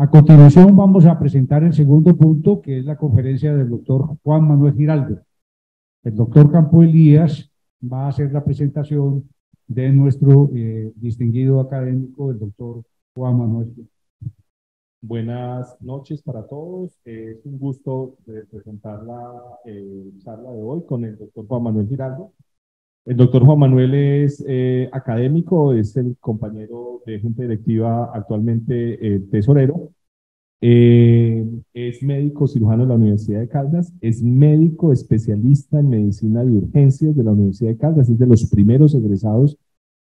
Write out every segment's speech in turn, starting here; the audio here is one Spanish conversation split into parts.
A continuación vamos a presentar el segundo punto, que es la conferencia del doctor Juan Manuel Giraldo. El doctor Campo Elías va a hacer la presentación de nuestro distinguido académico, el doctor Juan Manuel Giraldo. Buenas noches para todos. Es un gusto presentar la charla de hoy con el doctor Juan Manuel Giraldo. El doctor Juan Manuel es académico, es el compañero de junta directiva, actualmente tesorero. Es médico cirujano de la Universidad de Caldas, es médico especialista en medicina de urgencias de la Universidad de Caldas, es de los primeros egresados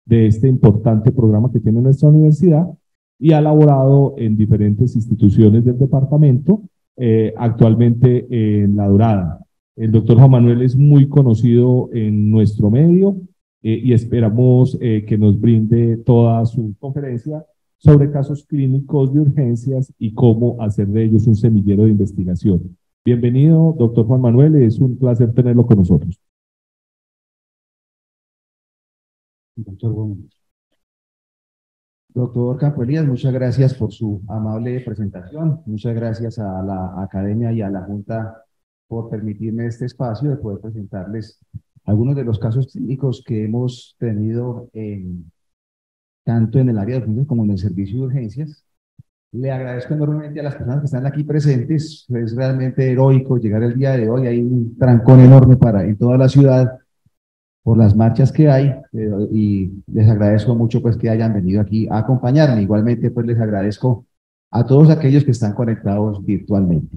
de este importante programa que tiene nuestra universidad y ha laborado en diferentes instituciones del departamento, actualmente en La Dorada. El doctor Juan Manuel es muy conocido en nuestro medio y esperamos que nos brinde toda su conferencia sobre casos clínicos de urgencias y cómo hacer de ellos un semillero de investigación. Bienvenido, doctor Juan Manuel, es un placer tenerlo con nosotros. Doctor Campo Elías, muchas gracias por su amable presentación. Muchas gracias a la academia y a la Junta por permitirme este espacio de poder presentarles algunos de los casos clínicos que hemos tenido tanto en el área de urgencias como en el servicio de urgencias. Le agradezco enormemente a las personas que están aquí presentes. Es realmente heroico llegar el día de hoy. Hay un trancón enorme en toda la ciudad por las marchas que hay y les agradezco mucho pues que hayan venido aquí a acompañarme. Igualmente pues les agradezco a todos aquellos que están conectados virtualmente.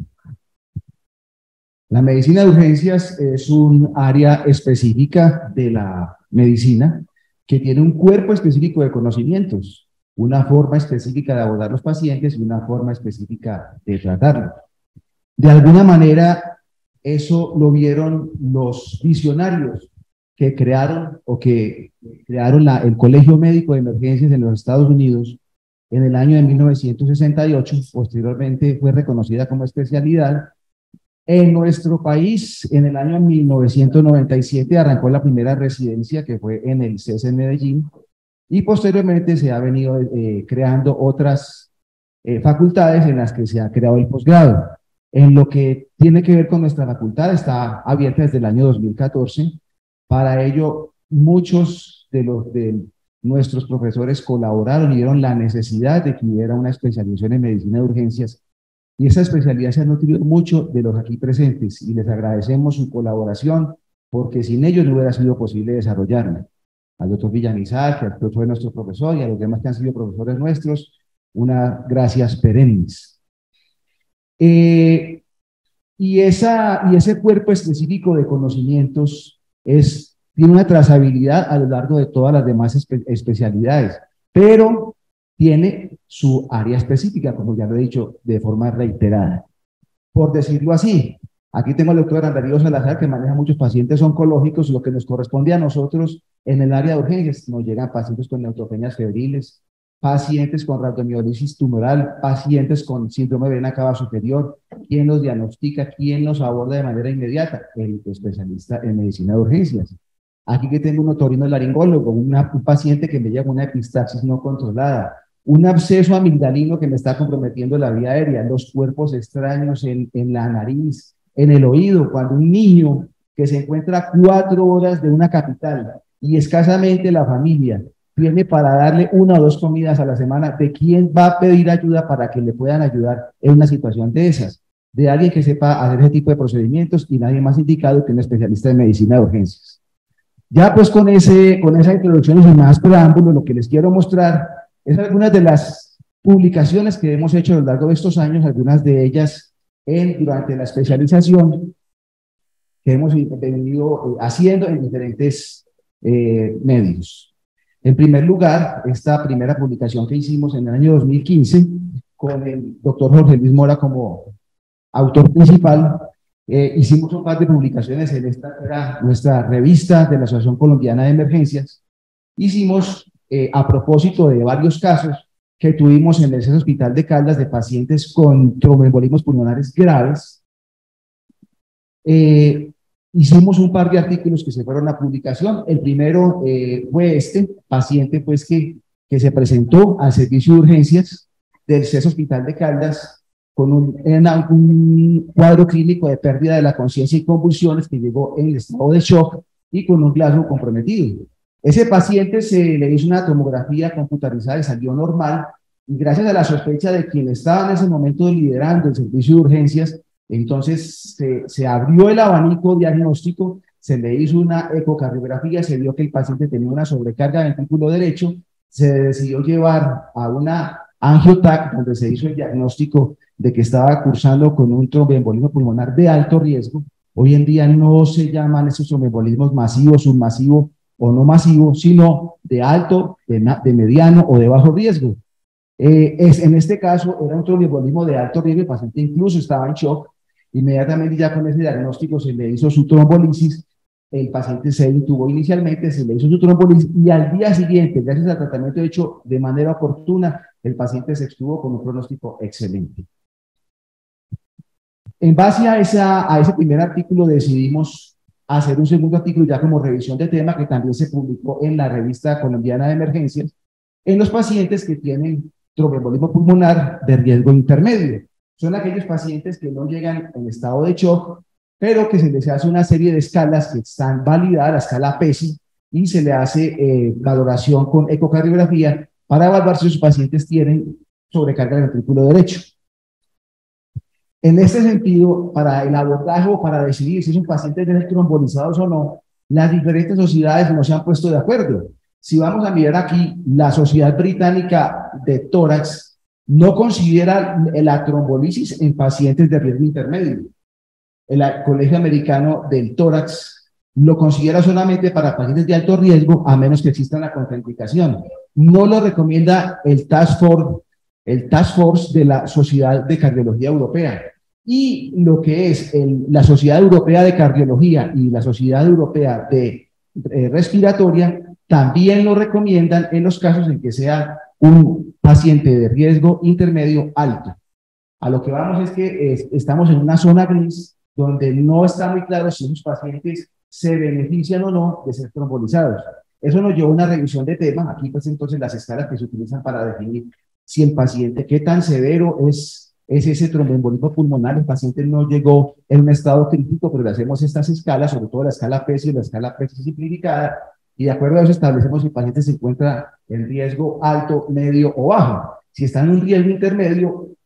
La medicina de urgencias es un área específica de la medicina que tiene un cuerpo específico de conocimientos, una forma específica de abordar los pacientes y una forma específica de tratarlos. De alguna manera, eso lo vieron los visionarios que crearon el Colegio Médico de Emergencias en los Estados Unidos en el año de 1968, posteriormente fue reconocida como especialidad. En nuestro país, en el año 1997, arrancó la primera residencia que fue en el CES en Medellín y posteriormente se ha venido creando otras facultades en las que se ha creado el posgrado. En lo que tiene que ver con nuestra facultad, está abierta desde el año 2014. Para ello, muchos de nuestros profesores colaboraron y vieron la necesidad de que hubiera una especialización en medicina de urgencias. Y esa especialidad se ha nutrido mucho de los aquí presentes y les agradecemos su colaboración porque sin ellos no hubiera sido posible desarrollarla. Al doctor Villamizar, que fue nuestro profesor, y a los demás que han sido profesores nuestros, unas gracias perennes. Y ese cuerpo específico de conocimientos tiene una trazabilidad a lo largo de todas las demás especialidades, pero tiene su área específica, como ya lo he dicho de forma reiterada. Por decirlo así, aquí tengo al doctor Darío Salazar, que maneja muchos pacientes oncológicos. Lo que nos corresponde a nosotros en el área de urgencias, nos llegan pacientes con neutropenias febriles, pacientes con rhabdomiolisis tumoral, pacientes con síndrome de vena cava superior. ¿Quién los diagnostica? ¿Quién los aborda de manera inmediata? El especialista en medicina de urgencias. Aquí que tengo un otorrinolaringólogo, un paciente que me llega con una epistaxis no controlada, un absceso amigdalino que me está comprometiendo la vía aérea, los cuerpos extraños en la nariz, en el oído, cuando un niño que se encuentra a 4 horas de una capital y escasamente la familia tiene para darle 1 o 2 comidas a la semana, ¿de quién va a pedir ayuda para que le puedan ayudar en una situación de esas? De alguien que sepa hacer ese tipo de procedimientos y nadie más indicado que un especialista en medicina de urgencias. Ya pues con esa introducción y sin más preámbulo, lo que les quiero mostrar es algunas de las publicaciones que hemos hecho a lo largo de estos años, algunas de ellas durante la especialización que hemos venido haciendo en diferentes medios. En primer lugar, esta primera publicación que hicimos en el año 2015 con el doctor Jorge Luis Mora como autor principal. Hicimos un par de publicaciones en nuestra revista de la Asociación Colombiana de Emergencias. Hicimos a propósito de varios casos que tuvimos en ese hospital de Caldas de pacientes con tromboembolismos pulmonares graves. Hicimos un par de artículos que se fueron a publicación. El primero fue este paciente pues que se presentó al servicio de urgencias del CES Hospital de Caldas con un cuadro clínico de pérdida de la conciencia y convulsiones que llegó en estado de shock y con un Glasgow comprometido. Ese paciente se le hizo una tomografía computarizada y salió normal, y gracias a la sospecha de quien estaba en ese momento liderando el servicio de urgencias, entonces se abrió el abanico diagnóstico, se le hizo una ecocardiografía, se vio que el paciente tenía una sobrecarga del ventrículo derecho, se decidió llevar a una angiotac, donde se hizo el diagnóstico de que estaba cursando con un tromboembolismo pulmonar de alto riesgo. Hoy en día no se llaman esos tromboembolismos masivos, submasivos o no masivos, sino de alto, de mediano o de bajo riesgo. En este caso era un tromboembolismo de alto riesgo, el paciente incluso estaba en shock. Inmediatamente ya con ese diagnóstico se le hizo su trombolisis, el paciente se intubó inicialmente, se le hizo su trombolisis y al día siguiente, gracias al tratamiento hecho de manera oportuna, el paciente se extubó con un pronóstico excelente. En base a ese primer artículo decidimos hacer un segundo artículo ya como revisión de tema que también se publicó en la revista colombiana de emergencias en los pacientes que tienen tromboembolismo pulmonar de riesgo intermedio. Son aquellos pacientes que no llegan en estado de shock, pero que se les hace una serie de escalas que están validadas, la escala PESI, y se le hace valoración con ecocardiografía para evaluar si sus pacientes tienen sobrecarga del ventrículo derecho. En este sentido, para el abordaje o para decidir si es un paciente de trombolizados o no, las diferentes sociedades no se han puesto de acuerdo. Si vamos a mirar aquí, la Sociedad Británica de Tórax no considera la trombolisis en pacientes de riesgo intermedio. El Colegio Americano del Tórax lo considera solamente para pacientes de alto riesgo, a menos que exista una contraindicación. No lo recomienda el Task Force de la Sociedad de Cardiología Europea. Y lo que es la Sociedad Europea de Cardiología y la Sociedad Europea de Respiratoria también lo recomiendan en los casos en que sea un paciente de riesgo intermedio alto. A lo que vamos es que estamos en una zona gris donde no está muy claro si esos pacientes se benefician o no de ser trombolizados. Eso nos llevó a una revisión de tema. Aquí pues entonces las escalas que se utilizan para definir si el paciente, qué tan severo es ese tromboembolismo pulmonar. El paciente no llegó en un estado crítico, pero le hacemos estas escalas, sobre todo la escala PESI y la escala PESI simplificada, y de acuerdo a eso establecemos si el paciente se encuentra en riesgo alto, medio o bajo. Si está en un riesgo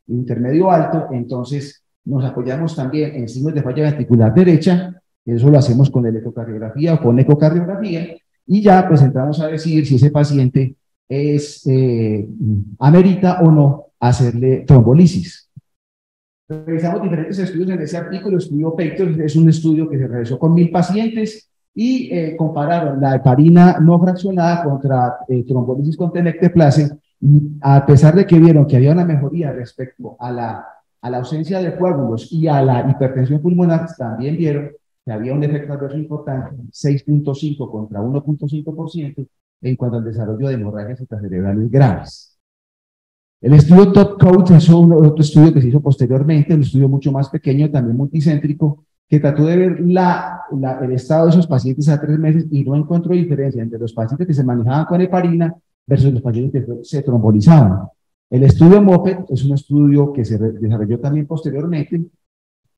intermedio alto, entonces nos apoyamos también en signos de falla ventricular derecha, eso lo hacemos con electrocardiografía o con ecocardiografía, y ya pues entramos a decidir si ese paciente amerita o no hacerle trombolisis. Realizamos diferentes estudios en ese artículo. El estudio Pector es un estudio que se realizó con 1000 pacientes y compararon la heparina no fraccionada contra trombolisis con tenecteplase, y a pesar de que vieron que había una mejoría respecto a la ausencia de coágulos y a la hipertensión pulmonar, también vieron que había un efecto adverso importante, 6.5 contra 1.5%, en cuanto al desarrollo de hemorragias intracerebrales graves. El estudio Top-Coat es otro estudio que se hizo posteriormente, un estudio mucho más pequeño, también multicéntrico, que trató de ver el estado de esos pacientes a 3 meses y no encontró diferencia entre los pacientes que se manejaban con heparina versus los pacientes que se trombolizaban. El estudio Mofet es un estudio que se desarrolló también posteriormente,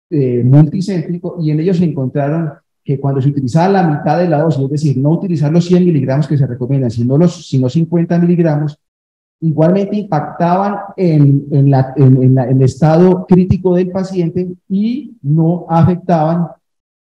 multicéntrico, y en ellos se encontraron que cuando se utilizaba la mitad de la dosis, es decir, no utilizar los 100 miligramos que se recomiendan, sino 50 miligramos, igualmente impactaban en el estado crítico del paciente y no afectaban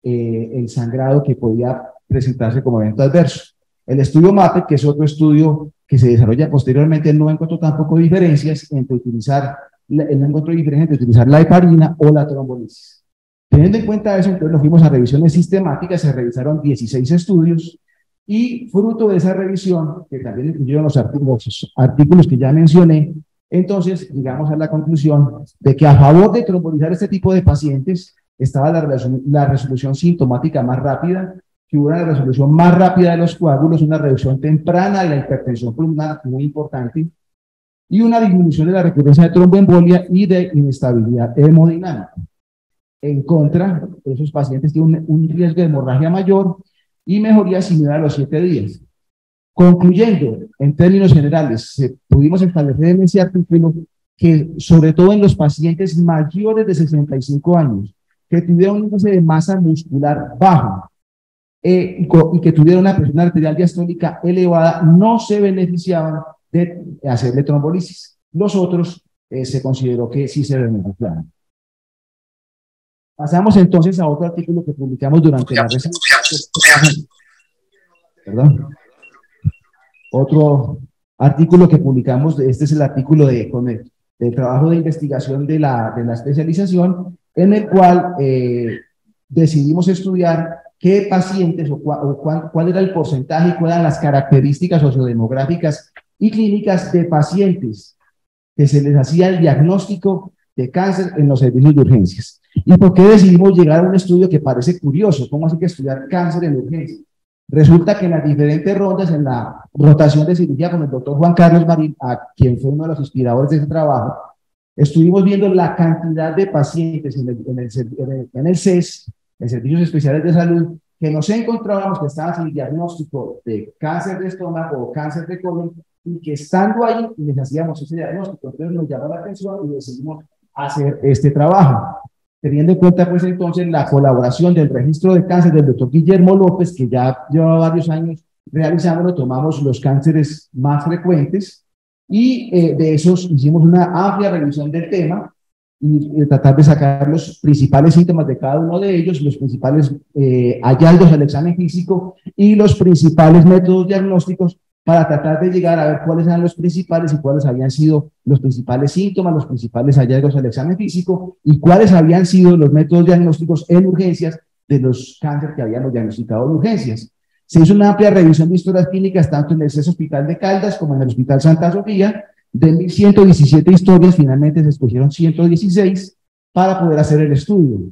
el sangrado que podía presentarse como evento adverso. El estudio MAPET, que es otro estudio que se desarrolla posteriormente, no encontró tampoco diferencias entre utilizar la heparina o la trombolisis. Teniendo en cuenta eso, entonces nos fuimos a revisiones sistemáticas, se revisaron 16 estudios, y fruto de esa revisión, que también incluyeron los artículos que ya mencioné, entonces llegamos a la conclusión de que a favor de trombolizar este tipo de pacientes estaba la resolución sintomática más rápida, que hubo una resolución más rápida de los coágulos, una reducción temprana de la hipertensión pulmonar muy importante, y una disminución de la recurrencia de tromboembolia y de inestabilidad hemodinámica. En contra, esos pacientes tienen un riesgo de hemorragia mayor y mejoría similar a los 7 días. Concluyendo, en términos generales, pudimos establecer en ese artículo que sobre todo en los pacientes mayores de 65 años, que tuvieron un índice de masa muscular bajo y que tuvieron una presión arterial diastólica elevada, no se beneficiaban de hacerle trombolisis. Los otros se consideró que sí se beneficiaban. Pasamos entonces a otro artículo que publicamos durante la recién. Perdón. Otro artículo que publicamos, este es el artículo del trabajo de investigación de la especialización, en el cual decidimos estudiar qué pacientes cuál era el porcentaje y cuáles eran las características sociodemográficas y clínicas de pacientes que se les hacía el diagnóstico de cáncer en los servicios de urgencias. ¿Y por qué decidimos llegar a un estudio que parece curioso? ¿Cómo así que estudiar cáncer en urgencias? Resulta que en las diferentes rondas, en la rotación de cirugía con el doctor Juan Carlos Marín, a quien fue uno de los inspiradores de ese trabajo, estuvimos viendo la cantidad de pacientes en el CES, en Servicios Especiales de Salud, que nos encontrábamos que estaban sin diagnóstico de cáncer de estómago o cáncer de colon, y que estando ahí les hacíamos ese diagnóstico. Entonces nos llamó la atención y decidimos hacer este trabajo, teniendo en cuenta pues entonces la colaboración del registro de cáncer del doctor Guillermo López, que ya lleva varios años realizándolo. Tomamos los cánceres más frecuentes y de esos hicimos una amplia revisión del tema y tratar de sacar los principales síntomas de cada uno de ellos, los principales hallazgos al examen físico y los principales métodos diagnósticos, para tratar de llegar a ver cuáles eran los principales y cuáles habían sido los principales síntomas, los principales hallazgos al examen físico y cuáles habían sido los métodos diagnósticos en urgencias de los cánceres que habíamos diagnosticado en urgencias. Se hizo una amplia revisión de historias clínicas tanto en el CES Hospital de Caldas como en el Hospital Santa Sofía. De 1.117 historias, finalmente se escogieron 116 para poder hacer el estudio.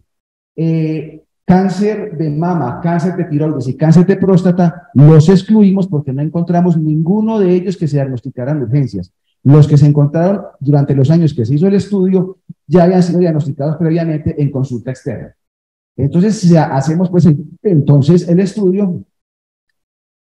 Cáncer de mama, cáncer de tiroides y cáncer de próstata los excluimos porque no encontramos ninguno de ellos que se diagnosticaran en urgencias. Los que se encontraron durante los años que se hizo el estudio ya habían sido diagnosticados previamente en consulta externa. Entonces hacemos pues entonces el estudio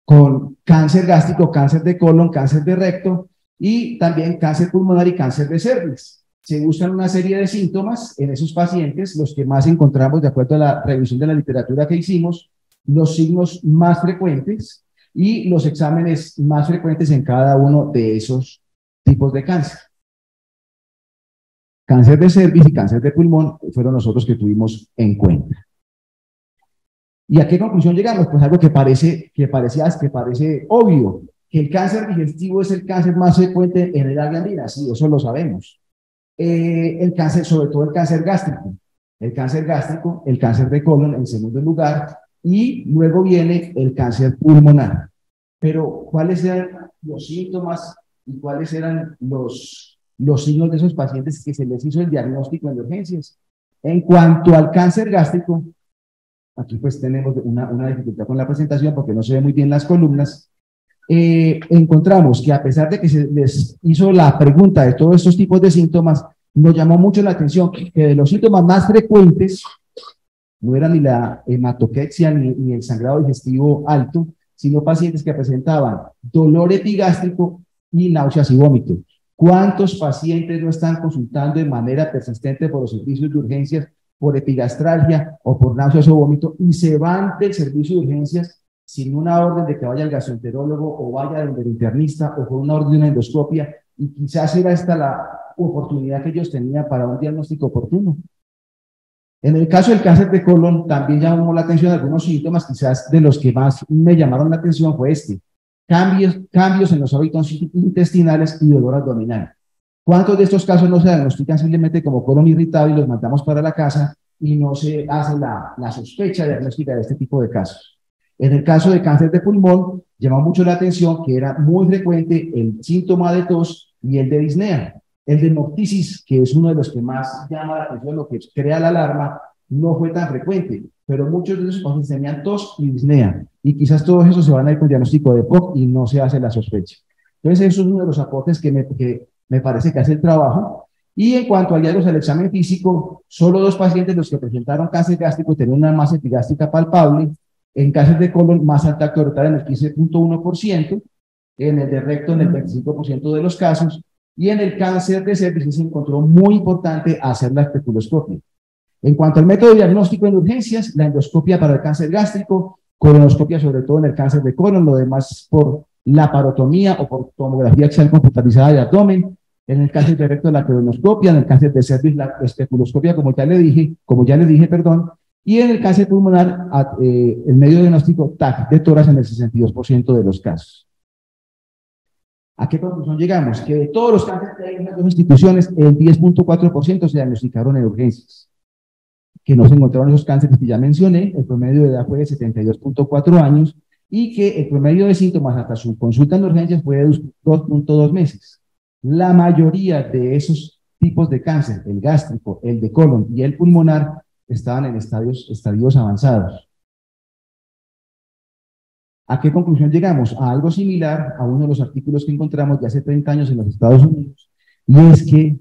con cáncer gástrico, cáncer de colon, cáncer de recto y también cáncer pulmonar y cáncer de cervix. Se buscan una serie de síntomas en esos pacientes, los que más encontramos de acuerdo a la revisión de la literatura que hicimos, los signos más frecuentes y los exámenes más frecuentes en cada uno de esos tipos de cáncer. Cáncer de cervix y cáncer de pulmón fueron los otros que tuvimos en cuenta. ¿Y a qué conclusión llegamos? Pues algo que parece obvio, que el cáncer digestivo es el cáncer más frecuente en el área andina. Sí, eso lo sabemos. El cáncer, sobre todo el cáncer gástrico, el cáncer de colon en segundo lugar, y luego viene el cáncer pulmonar. Pero, ¿cuáles eran los síntomas y cuáles eran los signos de esos pacientes que se les hizo el diagnóstico en urgencias? En cuanto al cáncer gástrico, aquí pues tenemos una dificultad con la presentación porque no se ven muy bien las columnas. Encontramos que a pesar de que se les hizo la pregunta de todos estos tipos de síntomas, nos llamó mucho la atención que de los síntomas más frecuentes no era ni la hematoquexia ni el sangrado digestivo alto, sino pacientes que presentaban dolor epigástrico y náuseas y vómitos. ¿Cuántos pacientes no están consultando de manera persistente por los servicios de urgencias por epigastralgia o por náuseas o vómito y se van del servicio de urgencias sin una orden de que vaya al gastroenterólogo o vaya donde el internista o con una orden de una endoscopia, y quizás era esta la oportunidad que ellos tenían para un diagnóstico oportuno? En el caso del cáncer de colon también llamó la atención algunos síntomas, quizás de los que más me llamaron la atención fue cambios en los hábitos intestinales y dolor abdominal. ¿Cuántos de estos casos no se diagnostican simplemente como colon irritable y los mandamos para la casa y no se hace la sospecha diagnóstica de este tipo de casos? En el caso de cáncer de pulmón, llamó mucho la atención que era muy frecuente el síntoma de tos y el de disnea. El de noctisis, que es uno de los que más llama la atención, lo que crea la alarma, no fue tan frecuente, pero muchos de esos pacientes tenían tos y disnea, y quizás todos esos se van a ir con diagnóstico de POC y no se hace la sospecha. Entonces, eso es uno de los aportes que me parece que hace el trabajo. Y en cuanto a hallazgos al examen físico, solo 2 pacientes los que presentaron cáncer gástrico tenían una masa epigástrica palpable. En cáncer de colon, masa alta rectal en el 15.1%, en el de recto en el 25% de los casos, y en el cáncer de cervix se encontró muy importante hacer la especuloscopia. En cuanto al método de diagnóstico en urgencias, la endoscopia para el cáncer gástrico, colonoscopia sobre todo en el cáncer de colon, lo demás por laparotomía o por tomografía axial computarizada de abdomen. En el cáncer de recto, la colonoscopia; en el cáncer de cervix, la especuloscopia, como ya le dije, y en el cáncer pulmonar, el medio diagnóstico TAC de tórax en el 62% de los casos. ¿A qué conclusión llegamos? Que de todos los cánceres que hay en las dos instituciones, el 10.4% se diagnosticaron en urgencias, que no se encontraron esos cánceres que ya mencioné. El promedio de edad fue de 72.4 años y que el promedio de síntomas hasta su consulta en urgencias fue de 2.2 meses. La mayoría de esos tipos de cáncer, el gástrico, el de colon y el pulmonar, estaban en estadios avanzados. ¿A qué conclusión llegamos? A algo similar a uno de los artículos que encontramos de hace 30 años en los Estados Unidos, y es que,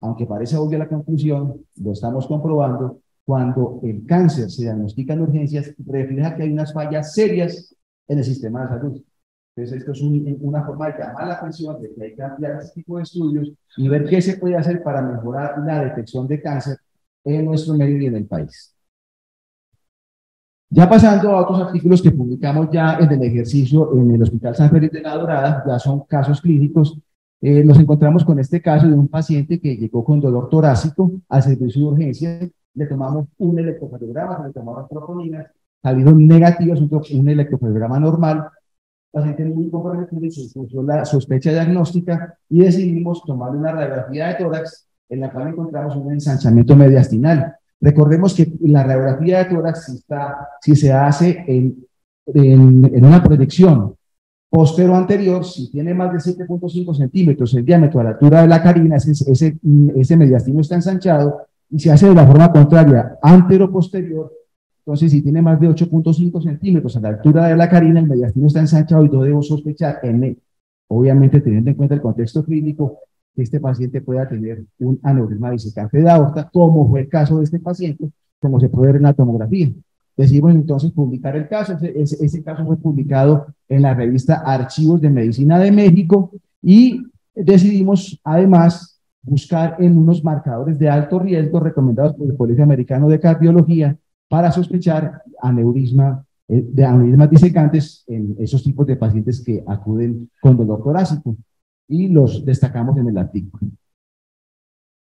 aunque parece obvia la conclusión, lo estamos comprobando: cuando el cáncer se diagnostica en urgencias, refleja que hay unas fallas serias en el sistema de salud. Entonces, esto es una forma de llamar la atención de que hay que ampliar este tipo de estudios y ver qué se puede hacer para mejorar la detección de cáncer en nuestro medio y en el país. Ya pasando a otros artículos que publicamos ya en el ejercicio en el Hospital San Félix de La Dorada, ya son casos clínicos. Nos encontramos con este caso de un paciente que llegó con dolor torácico al servicio de urgencias. Le tomamos un electrocardiograma, le tomamos troponinas, salieron negativas, un electrocardiograma normal. El paciente muy comprometido, surgió la sospecha diagnóstica y decidimos tomarle una radiografía de tórax, en la cual encontramos un ensanchamiento mediastinal. Recordemos que la radiografía de tórax, si se hace en una proyección postero-anterior, si tiene más de 7.5 centímetros el diámetro a la altura de la carina, ese mediastino está ensanchado, y se hace de la forma contraria, antero-posterior. Entonces, si tiene más de 8.5 centímetros a la altura de la carina, el mediastino está ensanchado, y no debo sospechar, obviamente teniendo en cuenta el contexto clínico, que este paciente pueda tener un aneurisma disecante de aorta, como fue el caso de este paciente, como se puede ver en la tomografía. Decidimos entonces publicar el caso. Ese caso fue publicado en la revista Archivos de Medicina de México, y decidimos además buscar en unos marcadores de alto riesgo recomendados por el Colegio Americano de Cardiología para sospechar aneurismas disecantes en esos tipos de pacientes que acuden con dolor torácico, y los destacamos en el artículo.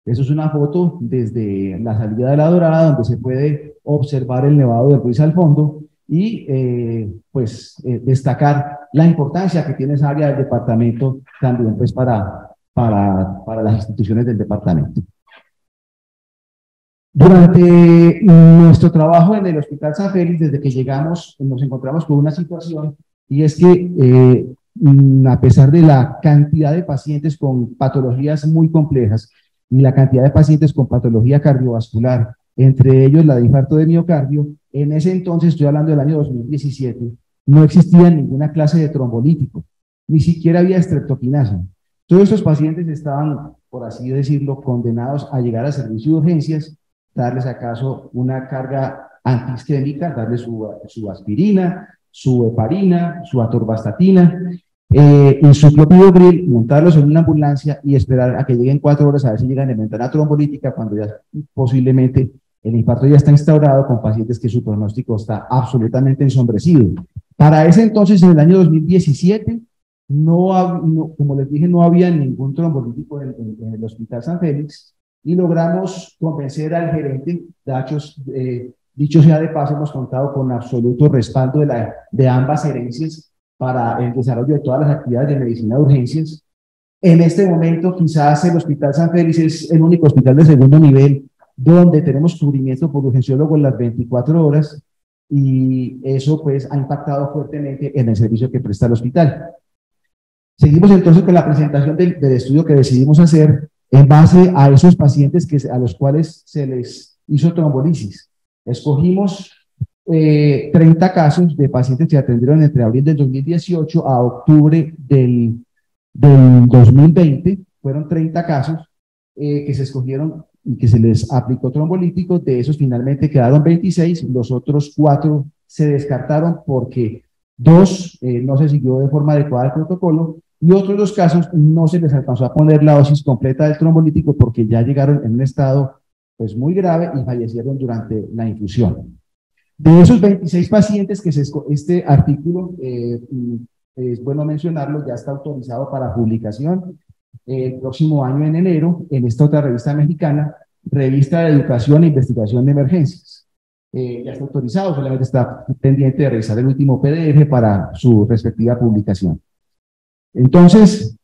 Eso es una foto desde la salida de La Dorada, donde se puede observar el Nevado del Ruiz al fondo, y destacar la importancia que tiene esa área del departamento también pues para las instituciones del departamento. Durante nuestro trabajo en el Hospital San Félix, desde que llegamos, nos encontramos con una situación, y es que a pesar de la cantidad de pacientes con patologías muy complejas y la cantidad de pacientes con patología cardiovascular, entre ellos la de infarto de miocardio, en ese entonces, estoy hablando del año 2017, no existía ninguna clase de trombolítico, ni siquiera había streptokinasa. Todos estos pacientes estaban, por así decirlo, condenados a llegar al servicio de urgencias, darles acaso una carga antiisquémica, darles su aspirina, su heparina, su atorvastatina, y su clopidogrel, montarlos en una ambulancia y esperar a que lleguen 4 horas a ver si llegan en ventana trombolítica, cuando ya posiblemente el infarto ya está instaurado, con pacientes que su pronóstico está absolutamente ensombrecido. Para ese entonces, en el año 2017, como les dije, no había ningún trombolítico en el Hospital San Félix, y logramos convencer al gerente. Dicho sea de paso, hemos contado con absoluto respaldo de ambas gerencias para el desarrollo de todas las actividades de medicina de urgencias. En este momento, quizás el Hospital San Félix es el único hospital de segundo nivel donde tenemos cubrimiento por urgenciólogo en las 24 horas, y eso pues ha impactado fuertemente en el servicio que presta el hospital. Seguimos entonces con la presentación del estudio que decidimos hacer en base a esos pacientes a los cuales se les hizo trombolisis. Escogimos 30 casos de pacientes que se atendieron entre abril del 2018 a octubre del 2020. Fueron 30 casos que se escogieron y que se les aplicó trombolítico. De esos finalmente quedaron 26, los otros 4 se descartaron porque 2 no se siguió de forma adecuada el protocolo, y otros dos casos no se les alcanzó a poner la dosis completa del trombolítico porque ya llegaron en un estado pues muy grave y fallecieron durante la infusión. De esos 26 pacientes que este artículo, es bueno mencionarlo, ya está autorizado para publicación el próximo año en enero en esta otra revista mexicana, Revista de Educación e Investigación de Emergencias. Ya está autorizado, solamente está pendiente de revisar el último PDF para su respectiva publicación. Entonces,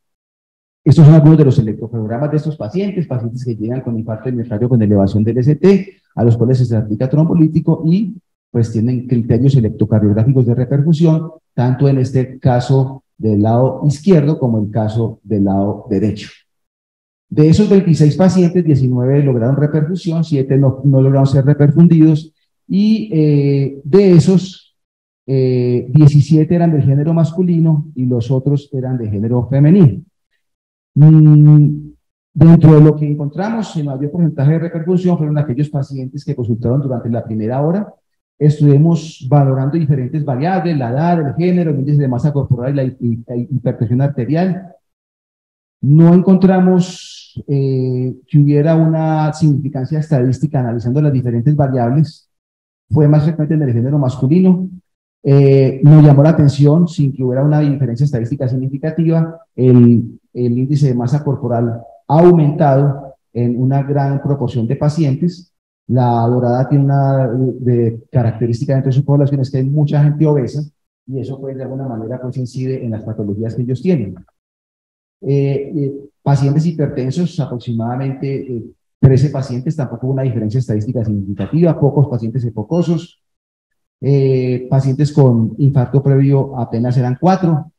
estos son algunos de los electrocardiogramas de estos pacientes que llegan con infarto del miocardio con elevación del ST, a los cuales se aplica trombolítico y pues tienen criterios electrocardiográficos de repercusión, tanto en este caso del lado izquierdo como en el caso del lado derecho. De esos 26 pacientes, 19 lograron reperfusión, 7 no lograron ser reperfundidos, y de esos, 17 eran del género masculino y los otros eran de género femenino. Dentro de lo que encontramos, el mayor porcentaje de reperfusión fueron aquellos pacientes que consultaron durante la primera hora. Estuvimos valorando diferentes variables, la edad, el género, el índice de masa corporal y la hipertensión arterial. No encontramos que hubiera una significancia estadística analizando las diferentes variables. Fue más frecuente en el género masculino. Nos llamó la atención, sin que hubiera una diferencia estadística significativa, el índice de masa corporal ha aumentado en una gran proporción de pacientes. La dorada tiene una característica dentro de su población, es que hay mucha gente obesa, y eso pues de alguna manera pues incide en las patologías que ellos tienen. Pacientes hipertensos, aproximadamente 13 pacientes, tampoco una diferencia estadística significativa, pocos pacientes hipocosos. Pacientes con infarto previo apenas eran 4,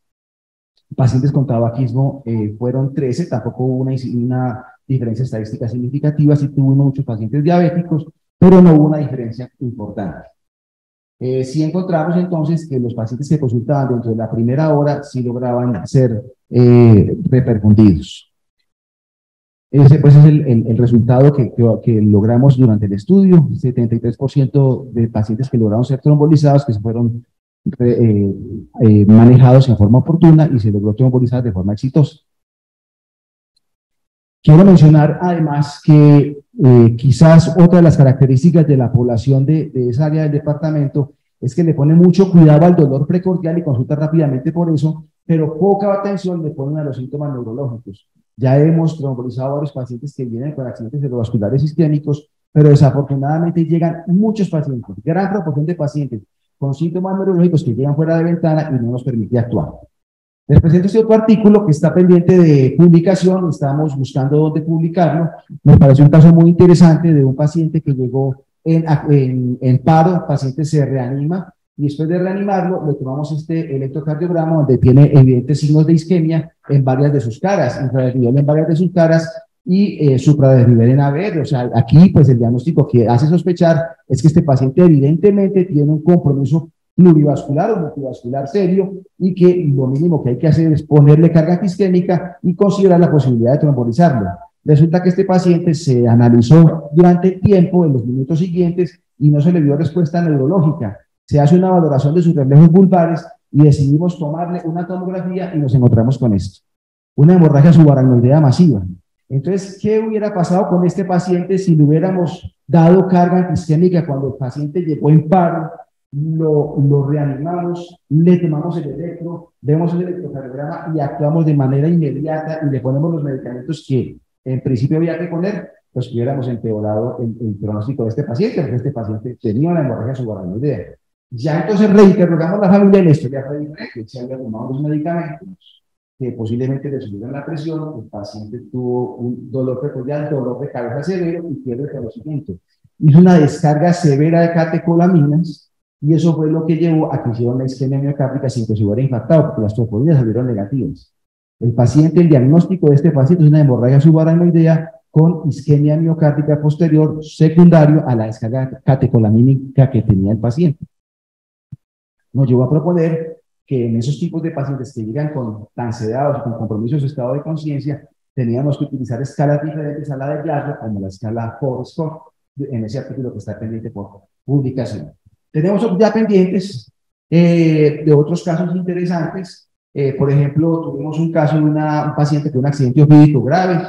pacientes con tabaquismo fueron 13, tampoco hubo una diferencia estadística significativa, sí tuvimos muchos pacientes diabéticos, pero no hubo una diferencia importante. Sí encontramos entonces que los pacientes que consultaban dentro de la primera hora sí lograban ser reperfundidos. Ese pues es el resultado que logramos durante el estudio. 73% de pacientes que lograron ser trombolizados, que se fueron manejados en forma oportuna y se logró trombolizar de forma exitosa. Quiero mencionar además que quizás otra de las características de la población de esa área del departamento es que le pone mucho cuidado al dolor precordial y consulta rápidamente por eso, pero poca atención le ponen a los síntomas neurológicos. Ya hemos trombolizado a varios pacientes que vienen con accidentes cerebrovasculares isquémicos, pero desafortunadamente llegan muchos pacientes, gran proporción de pacientes con síntomas neurológicos que llegan fuera de ventana y no nos permite actuar. Les presento este otro artículo que está pendiente de publicación, estamos buscando dónde publicarlo. Me pareció un caso muy interesante de un paciente que llegó en paro, el paciente se reanima y después de reanimarlo le tomamos este electrocardiograma donde tiene evidentes signos de isquemia en varias de sus caras, infradesnivel en varias de sus caras y supradesnivel en ABR. O sea, aquí pues el diagnóstico que hace sospechar es que este paciente evidentemente tiene un compromiso plurivascular o multivascular serio y que lo mínimo que hay que hacer es ponerle carga antiisquémica y considerar la posibilidad de trombolizarlo. Resulta que este paciente se analizó durante tiempo en los minutos siguientes y no se le dio respuesta neurológica. Se hace una valoración de sus reflejos vulvares y decidimos tomarle una tomografía y nos encontramos con esto, una hemorragia subaracnoidea masiva. Entonces, ¿qué hubiera pasado con este paciente si le hubiéramos dado carga antiisquémica cuando el paciente llegó en paro? Lo reanimamos, le tomamos el electro, vemos el electrocardiograma y actuamos de manera inmediata y le ponemos los medicamentos que en principio había que poner, pues hubiéramos empeorado el pronóstico de este paciente, porque este paciente tenía una hemorragia subaracnoidea. Ya entonces reinterrogamos a la familia en la historia fue diferente, se había tomado los medicamentos que posiblemente le subieron la presión, el paciente tuvo un dolor precordial, dolor de cabeza severo y pierde el conocimiento. Hizo una descarga severa de catecolaminas y eso fue lo que llevó a que hicieron la isquemia miocárdica sin que se hubiera infartado, porque las troponías salieron negativas. El diagnóstico de este paciente es una hemorragia subaracnoidea con isquemia miocárdica posterior secundario a la descarga catecolamínica que tenía el paciente. Nos llevó a proponer que en esos tipos de pacientes que llegan tan sedados, con compromiso de su estado de conciencia, teníamos que utilizar escalas diferentes a la de Glasgow, como la escala Four-Score, en ese artículo que está pendiente por publicación. Tenemos ya pendientes de otros casos interesantes Por ejemplo, tuvimos un caso de un paciente con un accidente ofídico grave,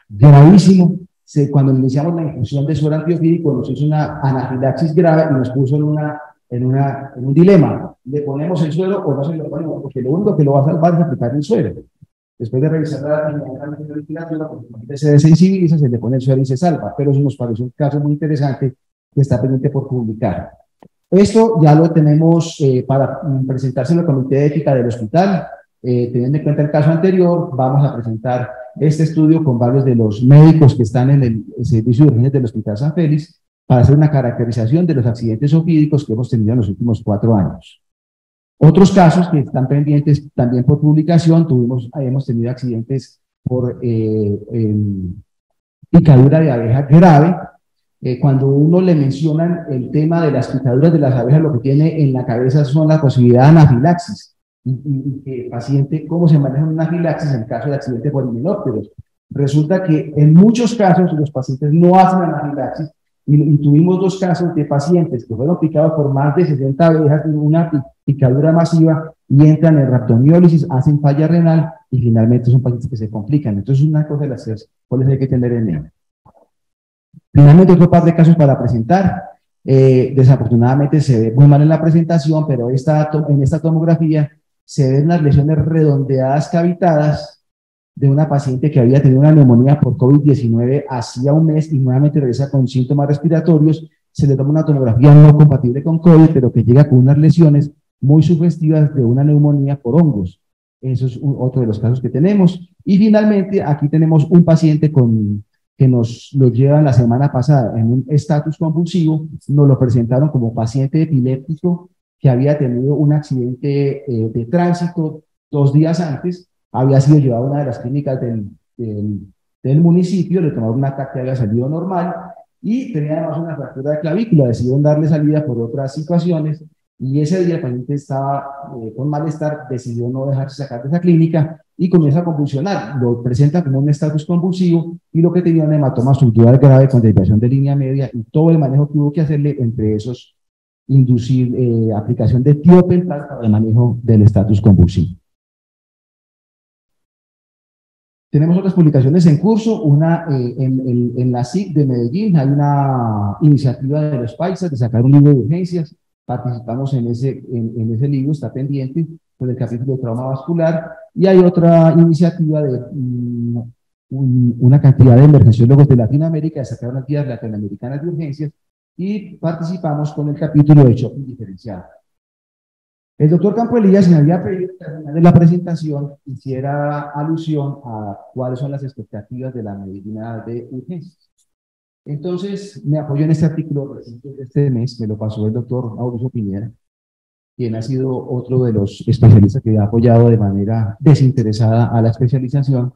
gravísimo. Cuando iniciamos la infusión de suero antiofídico, nos hizo una anafilaxis grave y nos puso en un dilema. ¿Le ponemos el suero o no se lo ponemos? Porque lo único que lo va a salvar es aplicar el suero. Después de revisar la literatura, se desensibiliza, se le pone el suero y se salva. Pero eso nos pareció un caso muy interesante que está pendiente por publicar. Esto ya lo tenemos para presentarse en el Comité de Ética del hospital. Teniendo en cuenta el caso anterior, vamos a presentar este estudio con varios de los médicos que están en el servicio de urgencias del Hospital San Félix para hacer una caracterización de los accidentes ofídicos que hemos tenido en los últimos 4 años. Otros casos que están pendientes también por publicación, hemos tenido accidentes por picadura de abeja grave. Cuando uno le mencionan el tema de las picaduras de las abejas, lo que tiene en la cabeza son la posibilidad de anafilaxis. Y que el paciente, cómo se maneja una anafilaxis en caso de accidente por himenópteros. Resulta que en muchos casos los pacientes no hacen anafilaxis y tuvimos 2 casos de pacientes que fueron picados por más de 60 abejas en una picadura masiva y entran en rhabdomiólisis, hacen falla renal y finalmente son pacientes que se complican. Entonces, una cosa de las cuales hay que tener en mente. Finalmente, otro par de casos para presentar. Desafortunadamente se ve muy mal en la presentación, pero en esta tomografía se ven las lesiones redondeadas cavitadas de una paciente que había tenido una neumonía por COVID-19 hacía un mes y nuevamente regresa con síntomas respiratorios. Se le toma una tomografía no compatible con COVID, pero que llega con unas lesiones muy sugestivas de una neumonía por hongos. Eso es otro de los casos que tenemos. Y finalmente, aquí tenemos un paciente que nos lo llevan la semana pasada en un estatus convulsivo. Nos lo presentaron como paciente epiléptico que había tenido un accidente de tránsito 2 días antes, había sido llevado a una de las clínicas del municipio, le tomaron un ataque, había salido normal, y tenía además una fractura de clavícula, decidieron darle salida por otras situaciones, y ese día el paciente estaba con malestar, decidió no dejarse sacar de esa clínica, y comienza a convulsionar, lo presenta como un estatus convulsivo, y lo que tenía un hematoma estructural grave con desviación de línea media, y todo el manejo que hubo que hacerle, entre esos inducir aplicación de tiopental para el manejo del estatus convulsivo. Tenemos otras publicaciones en curso, una en la SIC de Medellín, hay una iniciativa de los paisas de sacar un libro de urgencias, participamos en ese libro, está pendiente con el capítulo de trauma vascular, y hay otra iniciativa de una cantidad de emergenciólogos de Latinoamérica de sacar unas guías latinoamericanas de urgencias, y participamos con el capítulo de shock diferenciado. El doctor Campo Elías me había pedido que al final de la presentación hiciera alusión a cuáles son las expectativas de la medicina de urgencias. Entonces, me apoyó en este artículo reciente de este mes, me lo pasó el doctor Mauricio Piñera, quien ha sido otro de los especialistas que ha apoyado de manera desinteresada a la especialización.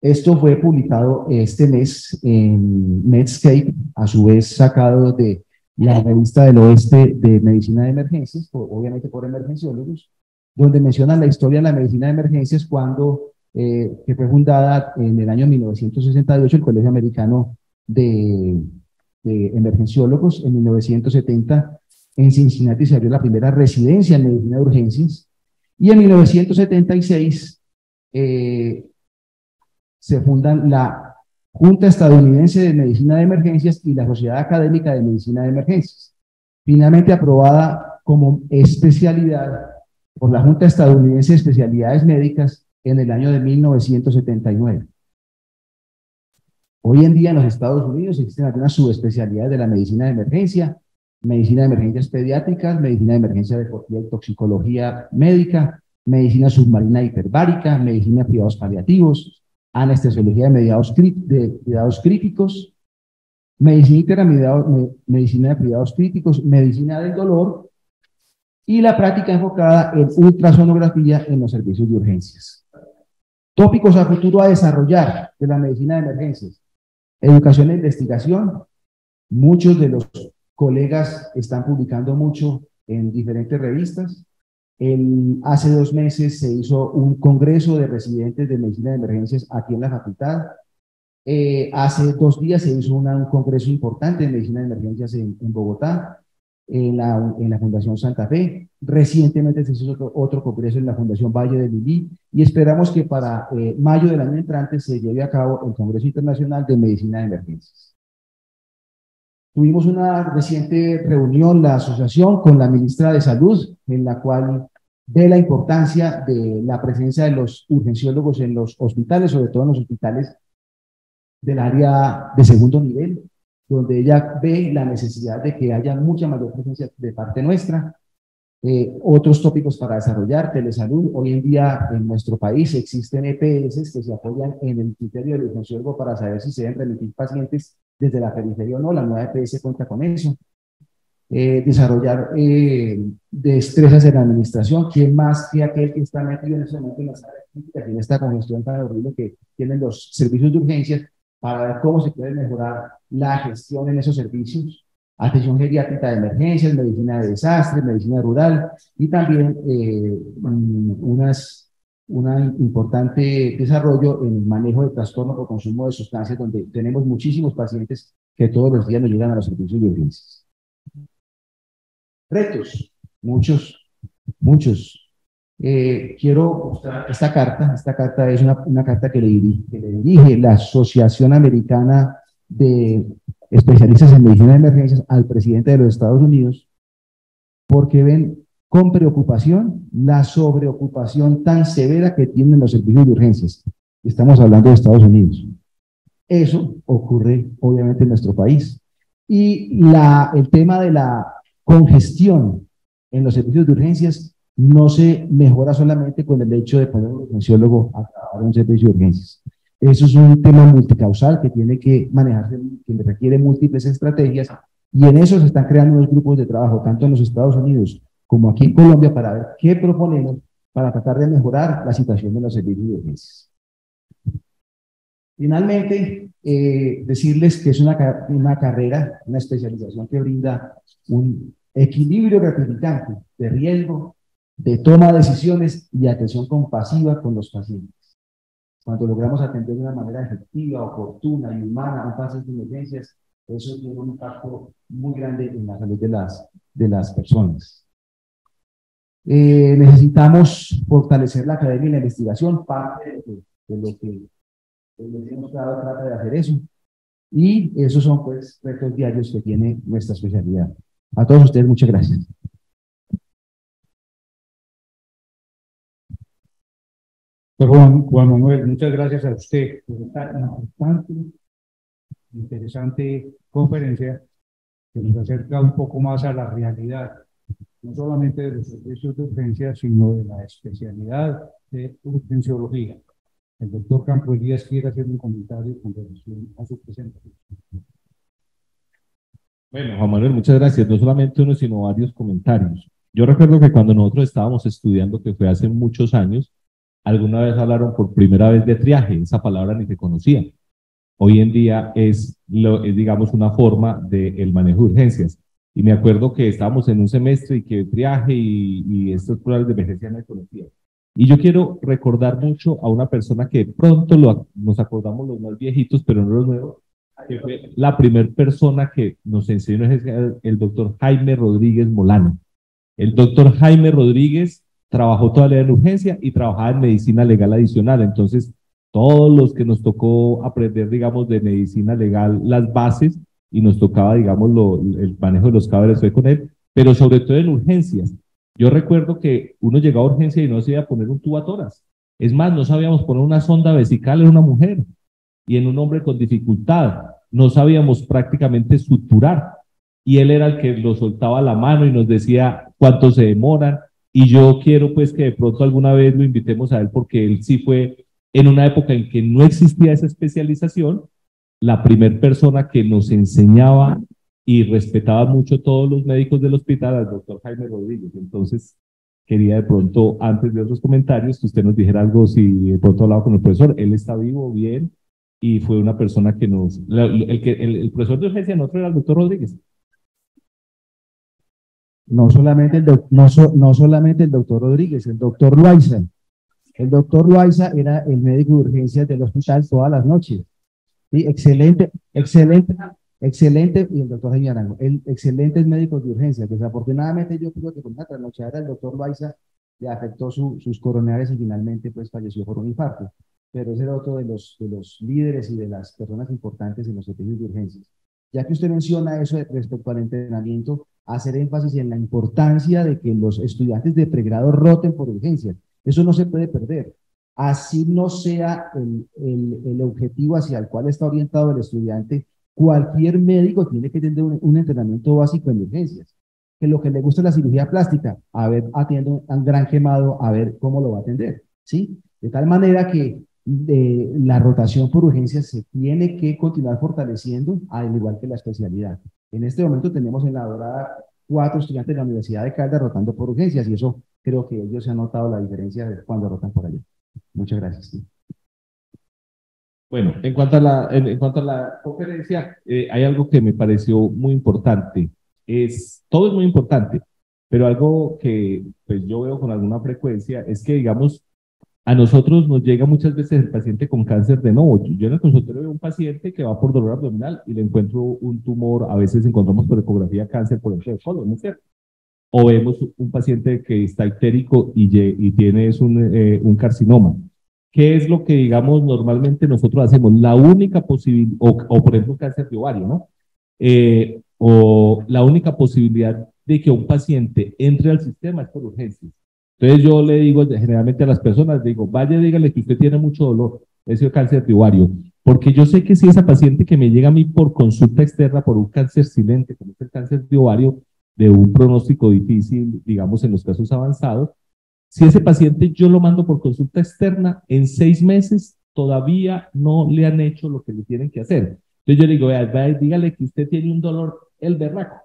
Esto fue publicado este mes en Medscape, a su vez sacado de la revista del Oeste de Medicina de Emergencias, obviamente por emergenciólogos, donde mencionan la historia de la medicina de emergencias que fue fundada en el año 1968 el Colegio Americano de Emergenciólogos. En 1970 en Cincinnati se abrió la primera residencia en medicina de urgencias, y en 1976 se fundan la Junta Estadounidense de Medicina de Emergencias y la Sociedad Académica de Medicina de Emergencias, finalmente aprobada como especialidad por la Junta Estadounidense de Especialidades Médicas en el año de 1979. Hoy en día en los Estados Unidos existen algunas subespecialidades de la medicina de emergencias pediátricas, medicina de emergencia deportiva y toxicología médica, medicina submarina hiperbárica, medicina de cuidados paliativos, anestesiología de cuidados críticos, medicina de cuidados críticos, medicina del dolor y la práctica enfocada en ultrasonografía en los servicios de urgencias. Tópicos a futuro a desarrollar de la medicina de emergencias: educación e investigación. Muchos de los colegas están publicando mucho en diferentes revistas. Hace 2 meses se hizo un congreso de residentes de medicina de emergencias aquí en la facultad. Hace 2 días se hizo un congreso importante de medicina de emergencias en Bogotá. en la Fundación Santa Fe. Recientemente se hizo otro congreso en la Fundación Valle de Lili y esperamos que para mayo del año entrante se lleve a cabo el Congreso Internacional de Medicina de Emergencias. Tuvimos una reciente reunión, la asociación, con la ministra de Salud, en la cual ve la importancia de la presencia de los urgenciólogos en los hospitales, sobre todo en los hospitales del área de segundo nivel, donde ella ve la necesidad de que haya mucha mayor presencia de parte nuestra. Otros tópicos para desarrollar: telesalud. Hoy en día en nuestro país existen EPS que se apoyan en el criterio del urgenciólogo para saber si se deben remitir pacientes desde la periferia o no. La nueva EPS cuenta con eso. Desarrollar destrezas en la administración. ¿Quién más que aquel que está metido en ese momento en las áreas críticas, en esta congestión tan horrible que tienen los servicios de urgencias, para ver cómo se puede mejorar la gestión en esos servicios? Atención geriátrica de emergencias, medicina de desastres, medicina rural, y también un importante desarrollo en el manejo de trastorno por consumo de sustancias, donde tenemos muchísimos pacientes que todos los días nos llegan a los servicios de urgencias. Retos, muchos. Quiero mostrar esta carta es una carta que le dirige la Asociación Americana de Especialistas en Medicina de Emergencias al presidente de los Estados Unidos, porque ven con preocupación la sobreocupación tan severa que tienen los servicios de urgencias. Estamos hablando de Estados Unidos. Eso ocurre obviamente en nuestro país. Y el tema de la congestión en los servicios de urgencias no se mejora solamente con el hecho de poner un urgenciólogo a trabajar en un servicio de urgencias. Eso es un tema multicausal que tiene que manejarse, que requiere múltiples estrategias, y en eso se están creando unos grupos de trabajo, tanto en los Estados Unidos como aquí en Colombia, para ver qué proponemos para tratar de mejorar la situación de los servicios de urgencias. Finalmente, decirles que es una carrera, una especialización que brinda un equilibrio gratificante de riesgo, de toma de decisiones y atención compasiva con los pacientes. Cuando logramos atender de una manera efectiva, oportuna y humana a un paciente de emergencias, eso tiene un impacto muy grande en la salud de las personas. Necesitamos fortalecer la academia y la investigación. Parte de lo que les hemos dado trata de hacer eso. Y esos son, pues, retos diarios que tiene nuestra especialidad. A todos ustedes, muchas gracias. Juan Manuel, muchas gracias a usted por esta importante, interesante conferencia que nos acerca un poco más a la realidad, no solamente de los servicios de urgencia, sino de la especialidad de urgenciología. El doctor Campo Elías quiere hacer un comentario con relación a su presentación. Bueno, Juan Manuel, muchas gracias. No solamente uno, sino varios comentarios. Yo recuerdo que cuando nosotros estábamos estudiando, que fue hace muchos años, alguna vez hablaron por primera vez de triaje. Esa palabra ni se conocía. Hoy en día es digamos, una forma del manejo de urgencias. Y me acuerdo que estábamos en un semestre y que triaje y estos problemas de emergencia no se conocían. Y yo quiero recordar mucho a una persona que pronto nos acordamos los más viejitos, pero no los nuevos, que fue la primera persona que nos enseñó, el doctor Jaime Rodríguez Molano. El doctor Jaime Rodríguez trabajó todavía en urgencia y trabajaba en medicina legal adicional. Entonces, todos los que nos tocó aprender, digamos, de medicina legal, las bases, y nos tocaba, digamos, el manejo de los cadáveres fue con él, pero sobre todo en urgencias. Yo recuerdo que uno llegaba a urgencia y no sabía poner un tubo a toras. Es más, no sabíamos poner una sonda vesical en una mujer y en un hombre con dificultad. No sabíamos prácticamente suturar. Y él era el que lo soltaba la mano y nos decía cuánto se demoran. Y yo quiero, pues, que de pronto alguna vez lo invitemos a él, porque él sí fue en una época en que no existía esa especialización, la primera persona que nos enseñaba y respetaba mucho todos los médicos del hospital, al doctor Jaime Rodríguez. Entonces, quería de pronto, antes de otros comentarios, que usted nos dijera algo, si de pronto hablaba con el profesor. Él está vivo, bien, y fue una persona que nos... El profesor de urgencia no era el doctor Rodríguez. No solamente el doctor Rodríguez, el doctor Loaiza. El doctor Loaiza era el médico de urgencias del hospital todas las noches. Sí, excelente excelente, y el doctor Jaime Arango, excelentes médicos de urgencia. Desafortunadamente yo creo que con una trasnochada el doctor Loaiza le afectó sus coronarias y finalmente pues falleció por un infarto. Pero ese era otro de los líderes y de las personas importantes en los servicios de urgencias. Ya que usted menciona eso respecto al entrenamiento, hacer énfasis en la importancia de que los estudiantes de pregrado roten por urgencias. Eso no se puede perder. Así no sea el objetivo hacia el cual está orientado el estudiante, cualquier médico tiene que tener un entrenamiento básico en urgencias. Que lo que le gusta es la cirugía plástica, a ver, atiende un gran quemado, a ver cómo lo va a atender, ¿sí? De tal manera que la rotación por urgencias se tiene que continuar fortaleciendo, al igual que la especialidad. En este momento tenemos en la Dorada 4 estudiantes de la Universidad de Caldas rotando por urgencias, y eso creo que ellos se han notado la diferencia de cuando rotan por allá. Muchas gracias. ¿Sí? Bueno, en cuanto a la conferencia, hay algo que me pareció muy importante. Todo es muy importante, pero algo que pues, yo veo con alguna frecuencia es que, digamos, a nosotros nos llega muchas veces el paciente con cáncer de no. Yo en el consultorio veo un paciente que va por dolor abdominal y le encuentro un tumor, a veces encontramos por ecografía cáncer por el colon, ¿no es cierto? O vemos un paciente que está ictérico y tiene un carcinoma. ¿Qué es lo que, digamos, normalmente nosotros hacemos? La única posibilidad, o por ejemplo, cáncer de ovario, ¿no? O la única posibilidad de que un paciente entre al sistema es por urgencias. Entonces yo le digo generalmente a las personas, digo, vaya, dígale que usted tiene mucho dolor, ese cáncer de ovario, porque yo sé que si esa paciente que me llega a mí por consulta externa por un cáncer silente, como es el cáncer de ovario, de un pronóstico difícil, digamos en los casos avanzados, si ese paciente yo lo mando por consulta externa, en 6 meses todavía no le han hecho lo que le tienen que hacer. Entonces yo le digo, vea, dígale que usted tiene un dolor, el berraco,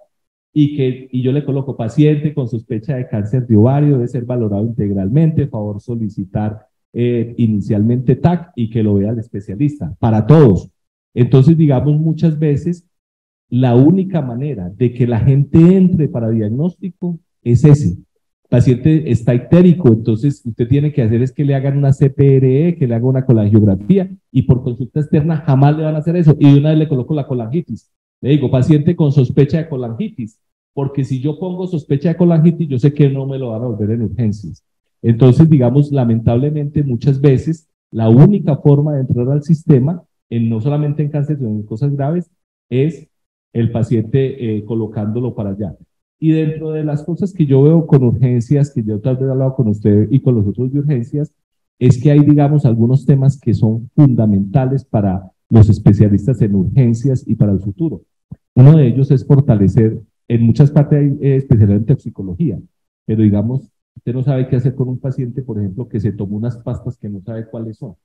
y yo le coloco paciente con sospecha de cáncer de ovario, debe ser valorado integralmente, favor solicitar inicialmente TAC y que lo vea el especialista, para todos. Entonces, digamos, muchas veces la única manera de que la gente entre para diagnóstico es ese. El paciente está ictérico, entonces usted tiene que hacer es que le hagan una CPRE, que le haga una colangiografía, y por consulta externa jamás le van a hacer eso, y de una vez le coloco la colangitis. Le digo, paciente con sospecha de colangitis, porque si yo pongo sospecha de colangitis, yo sé que no me lo van a volver en urgencias. Entonces, digamos, lamentablemente, muchas veces, la única forma de entrar al sistema, no solamente en cáncer, sino en cosas graves, es el paciente colocándolo para allá. Y dentro de las cosas que yo veo con urgencias, que yo tal vez he hablado con usted y con los otros de urgencias, es que hay, digamos, algunos temas que son fundamentales para los especialistas en urgencias y para el futuro. Uno de ellos es fortalecer, en muchas partes hay especialidad en toxicología, pero digamos, usted no sabe qué hacer con un paciente, por ejemplo, que se tomó unas pastas que no sabe cuáles son,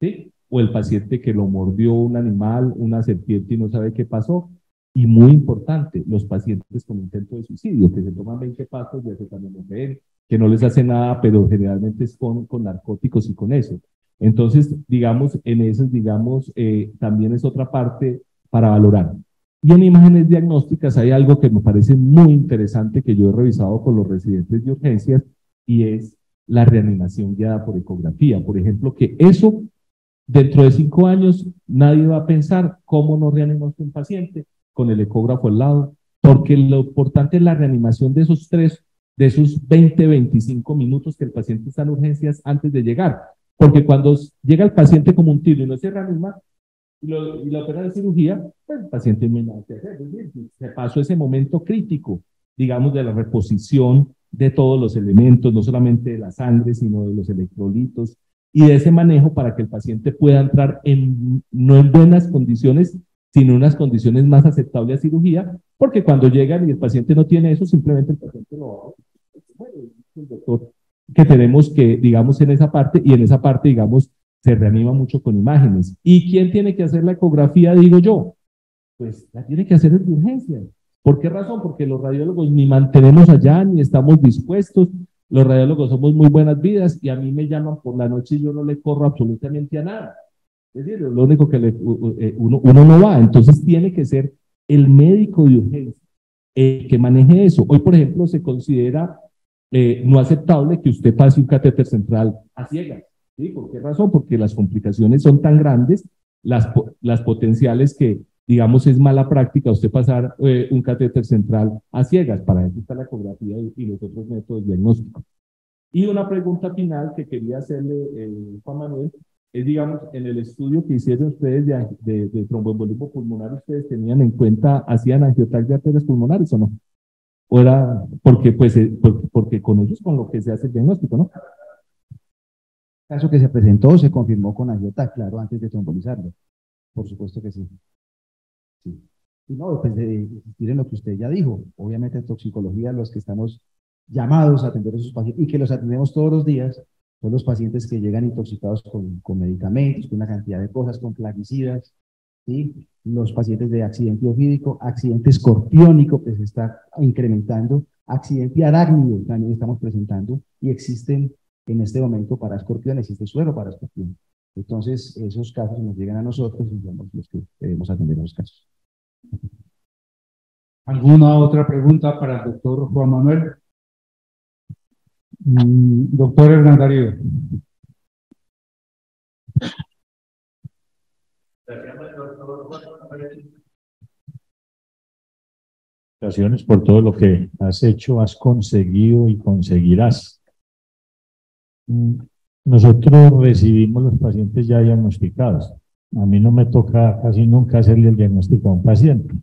¿sí? O el paciente que lo mordió un animal, una serpiente y no sabe qué pasó. Y muy importante, los pacientes con intento de suicidio, que se toman 20 pastas de acetaminofén, que no les hace nada, pero generalmente es con narcóticos y con eso. Entonces, digamos, en esas, digamos, también es otra parte para valorar. Y en imágenes diagnósticas hay algo que me parece muy interesante que yo he revisado con los residentes de urgencias y es la reanimación guiada por ecografía. Por ejemplo, que eso, dentro de 5 años, nadie va a pensar cómo no reanimamos a un paciente con el ecógrafo al lado, porque lo importante es la reanimación de esos 20, 25 minutos que el paciente está en urgencias antes de llegar. Porque cuando llega el paciente como un tiro y no se reanima, y lo opera de cirugía, pues el paciente no hay nada que hacer. Se pasó ese momento crítico, digamos, de la reposición de todos los elementos, no solamente de la sangre, sino de los electrolitos, y de ese manejo para que el paciente pueda entrar no en buenas condiciones, sino en unas condiciones más aceptables a cirugía, porque cuando llegan y el paciente no tiene eso, simplemente el paciente lo va a... Bueno, el doctor que tenemos que, digamos, en esa parte, y en esa parte, digamos, se reanima mucho con imágenes. ¿Y quién tiene que hacer la ecografía, digo yo? Pues la tiene que hacer el de urgencia. ¿Por qué razón? Porque los radiólogos ni mantenemos allá, ni estamos dispuestos. Los radiólogos somos muy buenas vidas y a mí me llaman por la noche y yo no le corro absolutamente a nada. Es decir, lo único que uno no va. Entonces tiene que ser el médico de urgencia el que maneje eso. Hoy, por ejemplo, se considera no aceptable que usted pase un catéter central a ciegas. ¿Sí? ¿Por qué razón? Porque las complicaciones son tan grandes, las potenciales que, digamos, es mala práctica usted pasar un catéter central a ciegas. Para eso está la ecografía y los otros métodos diagnósticos. Y una pregunta final que quería hacerle, Juan Manuel, es, digamos, en el estudio que hicieron ustedes de tromboembolismo pulmonar, ¿ustedes tenían en cuenta, hacían angiotac de arterias pulmonares o no? ¿O era porque, pues, porque con ellos con lo que se hace el diagnóstico, no? El caso que se presentó se confirmó con angiotac, claro, antes de trombolizarlo. Por supuesto que sí. Sí. Y no, pues de insistir en lo que usted ya dijo, obviamente en toxicología los que estamos llamados a atender a esos pacientes y que los atendemos todos los días, son los pacientes que llegan intoxicados con medicamentos, con una cantidad de cosas, con plaguicidas, ¿sí? Los pacientes de accidente ofídico, accidente escorpiónico que se está incrementando, accidente arácnido también estamos presentando y existen en este momento para escorpión, existe suero para escorpión. Entonces, esos casos nos llegan a nosotros y somos los que debemos atender los casos. ¿Alguna otra pregunta para el doctor Juan Manuel? Doctor Hernán Darío. Felicitaciones por todo lo que has hecho, has conseguido y conseguirás. Nosotros recibimos los pacientes ya diagnosticados. A mí no me toca casi nunca hacerle el diagnóstico a un paciente.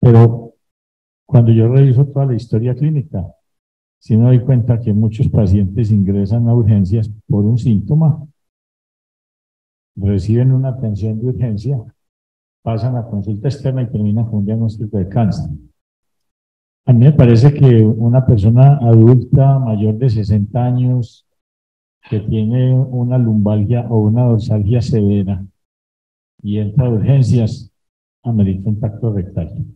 Pero cuando yo reviso toda la historia clínica, sí me doy cuenta que muchos pacientes ingresan a urgencias por un síntoma, reciben una atención de urgencia, pasan a consulta externa y terminan con un diagnóstico de cáncer. A mí me parece que una persona adulta mayor de 60 años que tiene una lumbalgia o una dorsalgia severa y entra a urgencias, amerita un tacto rectal.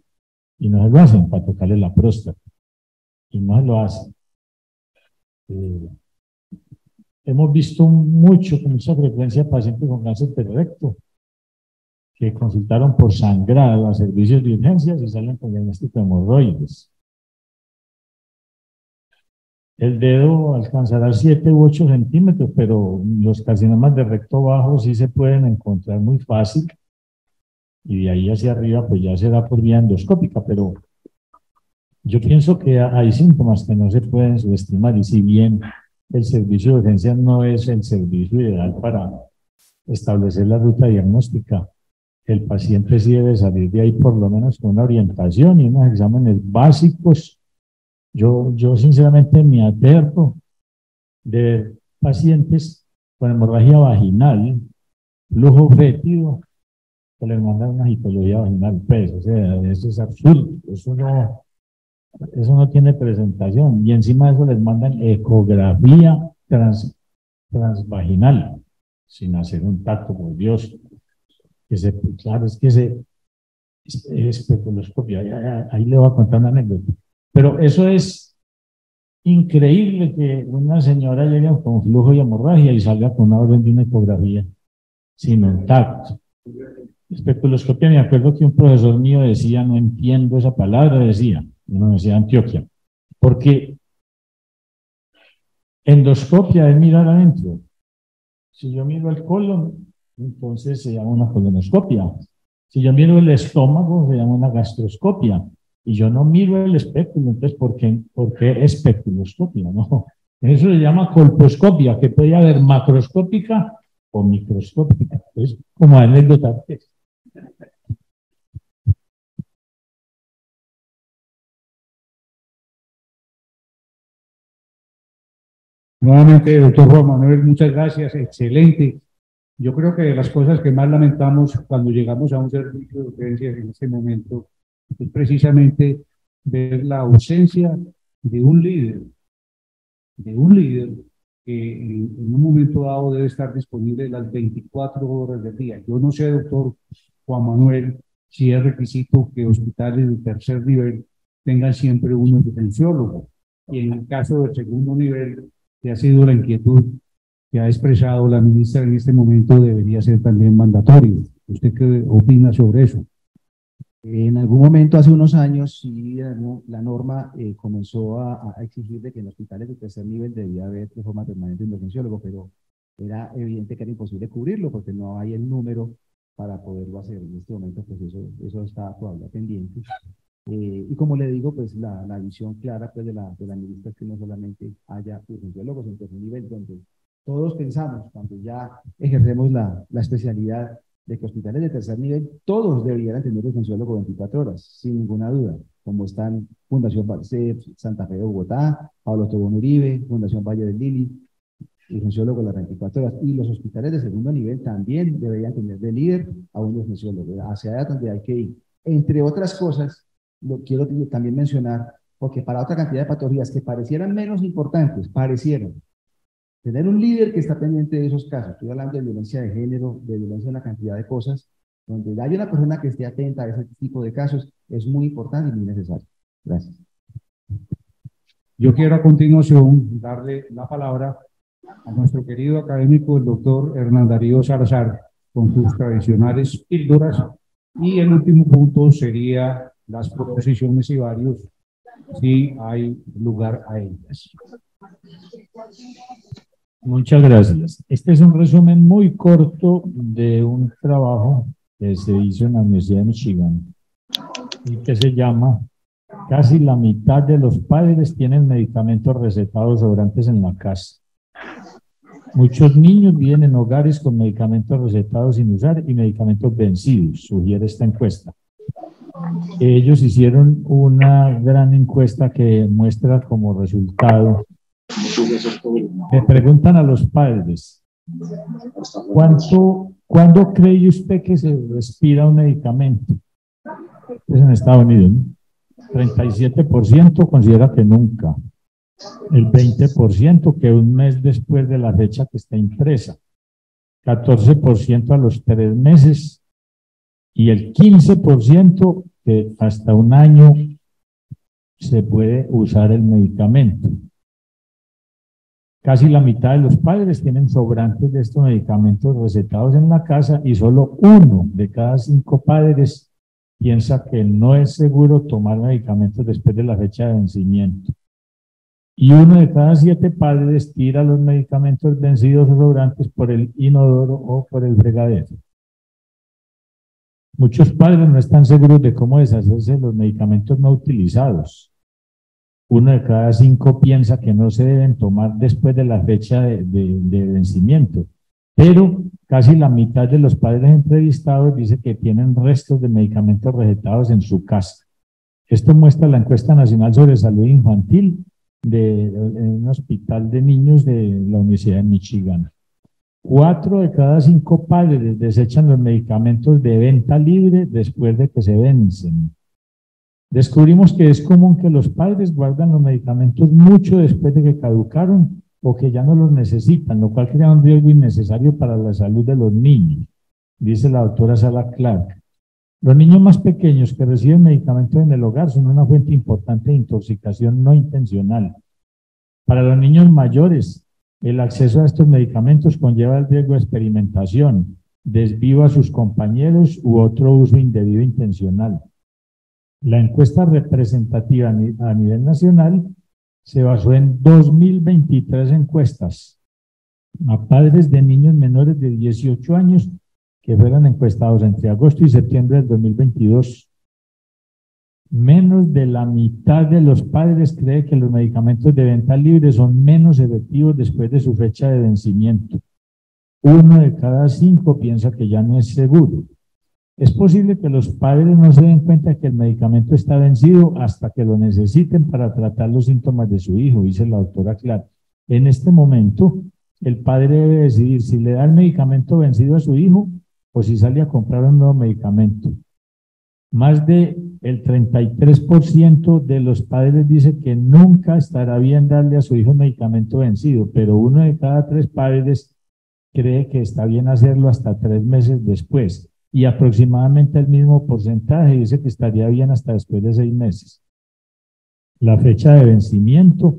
Y no se lo hacen para tocarle la próstata. Y no se lo hacen. Hemos visto mucho, con mucha frecuencia, pacientes con cáncer de recto que consultaron por sangrado a servicios de urgencias y salen con diagnóstico de hemorroides. El dedo alcanzará 7 u 8 centímetros, pero los carcinomas de recto bajo sí se pueden encontrar muy fácil. Y de ahí hacia arriba, pues ya será por vía endoscópica, pero yo pienso que hay síntomas que no se pueden subestimar. Y si bien el servicio de urgencias no es el servicio ideal para establecer la ruta diagnóstica, el paciente sí debe salir de ahí por lo menos con una orientación y unos exámenes básicos. Yo sinceramente me aterro de pacientes con hemorragia vaginal, flujo fétido, que les mandan una histología vaginal, pues, o sea, eso es absurdo, eso no tiene presentación, y encima de eso les mandan ecografía transvaginal, sin hacer un tacto, por Dios, claro, es que es especuloscopio, ahí le voy a contar una anécdota, pero eso es increíble que una señora llegue con flujo y hemorragia y salga con una orden de una ecografía sin un tacto. Especuloscopia, me acuerdo que un profesor mío decía, no entiendo esa palabra, decía Antioquia, porque endoscopia es mirar adentro. Si yo miro el colon, entonces se llama una colonoscopia. Si yo miro el estómago, se llama una gastroscopia. Y yo no miro el espéculo, entonces, ¿por qué especuloscopia? No, eso se llama colposcopia, que puede haber macroscópica o microscópica. Entonces, como anécdota. Nuevamente, doctor Juan Manuel, muchas gracias, excelente. Yo creo que de las cosas que más lamentamos cuando llegamos a un servicio de urgencias en este momento es precisamente ver la ausencia de un líder que en un momento dado debe estar disponible las 24 horas del día. Yo no sé, doctor Juan Manuel, si es requisito que hospitales de tercer nivel tengan siempre un urgenciólogo. Y en el caso del segundo nivel, que ha sido la inquietud que ha expresado la ministra en este momento, debería ser también mandatorio. ¿Usted qué opina sobre eso? En algún momento, hace unos años, sí, la norma comenzó a exigir de que en hospitales de tercer nivel debía haber de forma permanente un urgenciólogo, pero era evidente que era imposible cubrirlo porque no hay el número para poderlo hacer. En este momento, pues eso está todavía pendiente. Y como le digo, pues la visión clara pues, de la ministra es que no solamente haya urgenciólogos en tercer nivel, donde todos pensamos, cuando ya ejercemos la especialidad de que hospitales de tercer nivel, todos deberían tener urgenciólogo 24 horas, sin ninguna duda, como están Fundación Santa Fe de Bogotá, Pablo Tobón Uribe, Fundación Valle del Lili, urgenciólogo las 24 horas, y los hospitales de segundo nivel también deberían tener de líder a un urgenciólogo, hacia allá donde hay que ir. Entre otras cosas, lo quiero también mencionar, porque para otra cantidad de patologías que parecieran menos importantes, parecieron tener un líder que está pendiente de esos casos. Estoy hablando de violencia de género, de violencia en una cantidad de cosas, donde hay una persona que esté atenta a ese tipo de casos, es muy importante y muy necesario. Gracias. Yo quiero a continuación darle la palabra a nuestro querido académico, el doctor Hernán Darío Salazar, con sus tradicionales píldoras. Y el último punto sería las proposiciones y varios, si hay lugar a ellas. Muchas gracias. Este es un resumen muy corto de un trabajo que se hizo en la Universidad de Michigan y que se llama "Casi la mitad de los padres tienen medicamentos recetados sobrantes en la casa". Muchos niños viven en hogares con medicamentos recetados sin usar y medicamentos vencidos, sugiere esta encuesta. Ellos hicieron una gran encuesta que muestra como resultado. Le preguntan a los padres, ¿cuándo cree usted que se respira un medicamento? Es en Estados Unidos, ¿no? 37% considera que nunca. El 20% que un mes después de la fecha que está impresa. 14% a los 3 meses. Y el 15% que hasta un año se puede usar el medicamento. Casi la mitad de los padres tienen sobrantes de estos medicamentos recetados en la casa y solo 1 de cada 5 padres piensa que no es seguro tomar medicamentos después de la fecha de vencimiento. Y 1 de cada 7 padres tira los medicamentos vencidos o sobrantes por el inodoro o por el fregadero. Muchos padres no están seguros de cómo deshacerse de los medicamentos no utilizados. 1 de cada 5 piensa que no se deben tomar después de la fecha de vencimiento, pero casi la mitad de los padres entrevistados dice que tienen restos de medicamentos recetados en su casa. Esto muestra la encuesta nacional sobre salud infantil en un hospital de niños de la Universidad de Michigan. 4 de cada 5 padres desechan los medicamentos de venta libre después de que se vencen. Descubrimos que es común que los padres guardan los medicamentos mucho después de que caducaron o que ya no los necesitan, lo cual crea un riesgo innecesario para la salud de los niños, dice la doctora Sara Clark. Los niños más pequeños que reciben medicamentos en el hogar son una fuente importante de intoxicación no intencional. Para los niños mayores, el acceso a estos medicamentos conlleva el riesgo de experimentación, desvío a sus compañeros u otro uso indebido intencional. La encuesta representativa a nivel nacional se basó en 2023 encuestas a padres de niños menores de 18 años que fueron encuestados entre agosto y septiembre del 2022. Menos de la mitad de los padres cree que los medicamentos de venta libre son menos efectivos después de su fecha de vencimiento. 1 de cada 5 piensa que ya no es seguro. Es posible que los padres no se den cuenta que el medicamento está vencido hasta que lo necesiten para tratar los síntomas de su hijo, dice la doctora Clark. En este momento, el padre debe decidir si le da el medicamento vencido a su hijo o si sale a comprar un nuevo medicamento. Más del 33% de los padres dice que nunca estará bien darle a su hijo un medicamento vencido, pero 1 de cada 3 padres cree que está bien hacerlo hasta 3 meses después. Y aproximadamente el mismo porcentaje dice que estaría bien hasta después de 6 meses. La fecha de vencimiento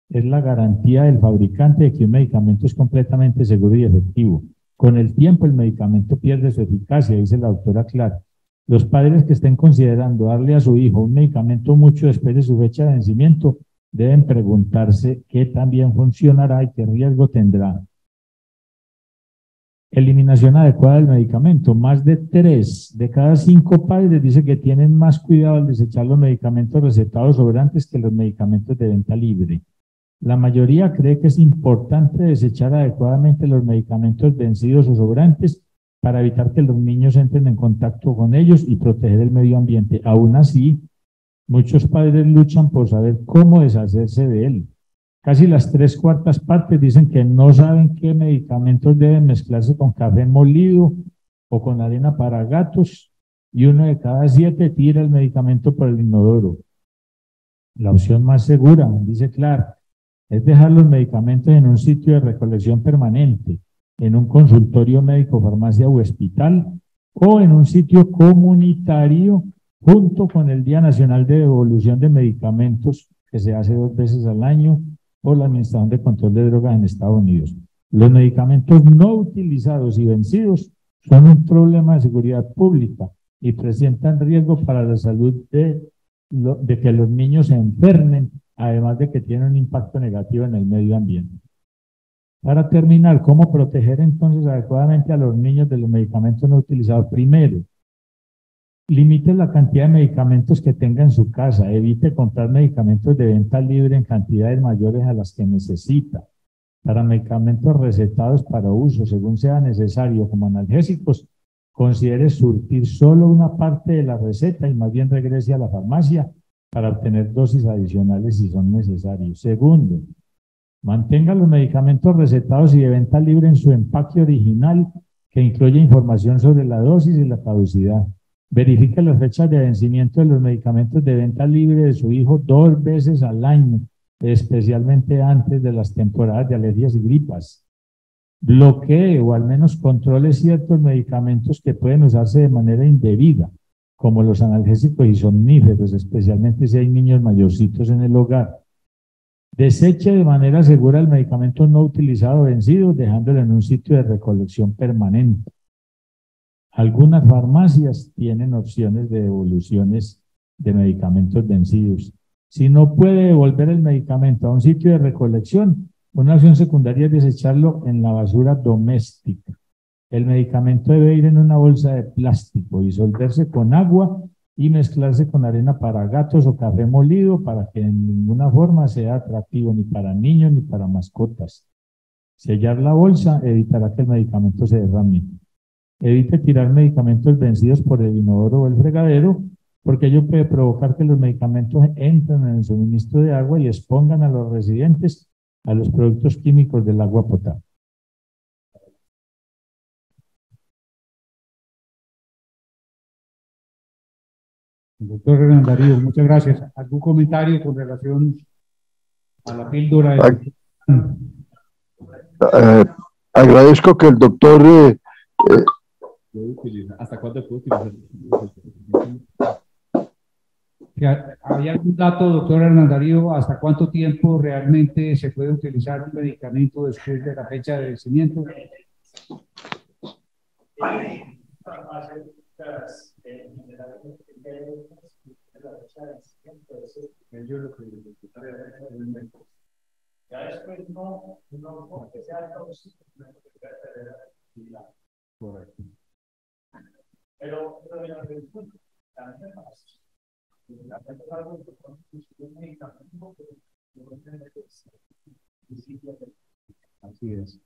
es la garantía del fabricante de que un medicamento es completamente seguro y efectivo. Con el tiempo el medicamento pierde su eficacia, dice la doctora Clark. Los padres que estén considerando darle a su hijo un medicamento mucho después de su fecha de vencimiento deben preguntarse qué tan bien funcionará y qué riesgo tendrá Eliminación adecuada del medicamento. Más de 3 de cada 5 padres dice que tienen más cuidado al desechar los medicamentos recetados sobrantes que los medicamentos de venta libre. La mayoría cree que es importante desechar adecuadamente los medicamentos vencidos o sobrantes para evitar que los niños entren en contacto con ellos y proteger el medio ambiente. Aún así, muchos padres luchan por saber cómo deshacerse de él. Casi las 3/4 partes dicen que no saben qué medicamentos deben mezclarse con café molido o con arena para gatos, y 1 de cada 7 tira el medicamento por el inodoro. La opción más segura, dice Clark, es dejar los medicamentos en un sitio de recolección permanente, en un consultorio médico, farmacia o hospital, o en un sitio comunitario junto con el Día Nacional de Devolución de Medicamentos, que se hace 2 veces al año por la Administración de Control de Drogas en Estados Unidos. Los medicamentos no utilizados y vencidos son un problema de seguridad pública y presentan riesgo para la salud de que los niños se enfermen, además de que tienen un impacto negativo en el medio ambiente. Para terminar, ¿cómo proteger entonces adecuadamente a los niños de los medicamentos no utilizados? Primero, limite la cantidad de medicamentos que tenga en su casa. Evite comprar medicamentos de venta libre en cantidades mayores a las que necesita. Para medicamentos recetados para uso, según sea necesario, como analgésicos, considere surtir solo una parte de la receta y más bien regrese a la farmacia para obtener dosis adicionales si son necesarios. Segundo, mantenga los medicamentos recetados y de venta libre en su empaque original, que incluye información sobre la dosis y la caducidad. Verifique las fechas de vencimiento de los medicamentos de venta libre de su hijo 2 veces al año, especialmente antes de las temporadas de alergias y gripas. Bloquee o al menos controle ciertos medicamentos que pueden usarse de manera indebida, como los analgésicos y somníferos, especialmente si hay niños mayorcitos en el hogar. Deseche de manera segura el medicamento no utilizado o vencido, dejándolo en un sitio de recolección permanente. Algunas farmacias tienen opciones de devoluciones de medicamentos vencidos. Si no puede devolver el medicamento a un sitio de recolección, una opción secundaria es desecharlo en la basura doméstica. El medicamento debe ir en una bolsa de plástico, disolverse con agua y mezclarse con arena para gatos o café molido para que en ninguna forma sea atractivo ni para niños ni para mascotas. Sellar la bolsa evitará que el medicamento se derrame. Evite tirar medicamentos vencidos por el inodoro o el fregadero, porque ello puede provocar que los medicamentos entren en el suministro de agua y expongan a los residentes a los productos químicos del agua potable. Doctor Hernán Darío, muchas gracias. ¿Algún comentario con relación a la píldora? Agradezco que el doctor... ¿Hasta cuándo puedo utilizar? ¿Hay algún dato, doctor Hernán Darío, hasta cuánto tiempo realmente se puede utilizar un medicamento después de la fecha de vencimiento? Correcto. Pero así es.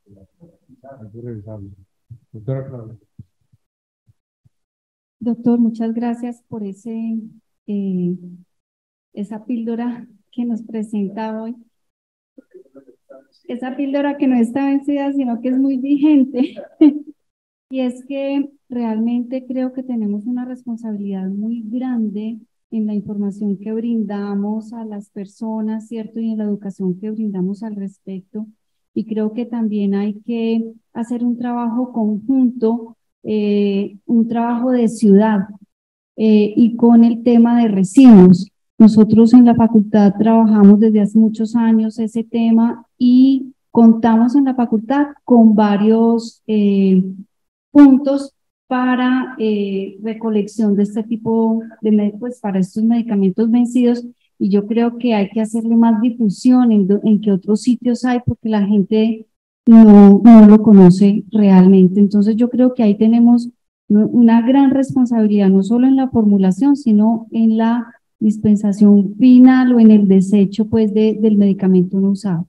Doctora Claudia. Doctor, muchas gracias por esa píldora que nos presenta hoy. Esa píldora que no está vencida, sino que es muy vigente. Y es que realmente creo que tenemos una responsabilidad muy grande en la información que brindamos a las personas, ¿cierto? Y en la educación que brindamos al respecto. Y creo que también hay que hacer un trabajo conjunto, un trabajo de ciudad y con el tema de residuos. Nosotros en la facultad trabajamos desde hace muchos años ese tema y contamos en la facultad con varios puntos para recolección de este tipo de pues para estos medicamentos vencidos, y yo creo que hay que hacerle más difusión en que otros sitios hay, porque la gente no lo conoce realmente. Entonces yo creo que ahí tenemos una gran responsabilidad, no solo en la formulación, sino en la dispensación final o en el desecho pues del medicamento no usado.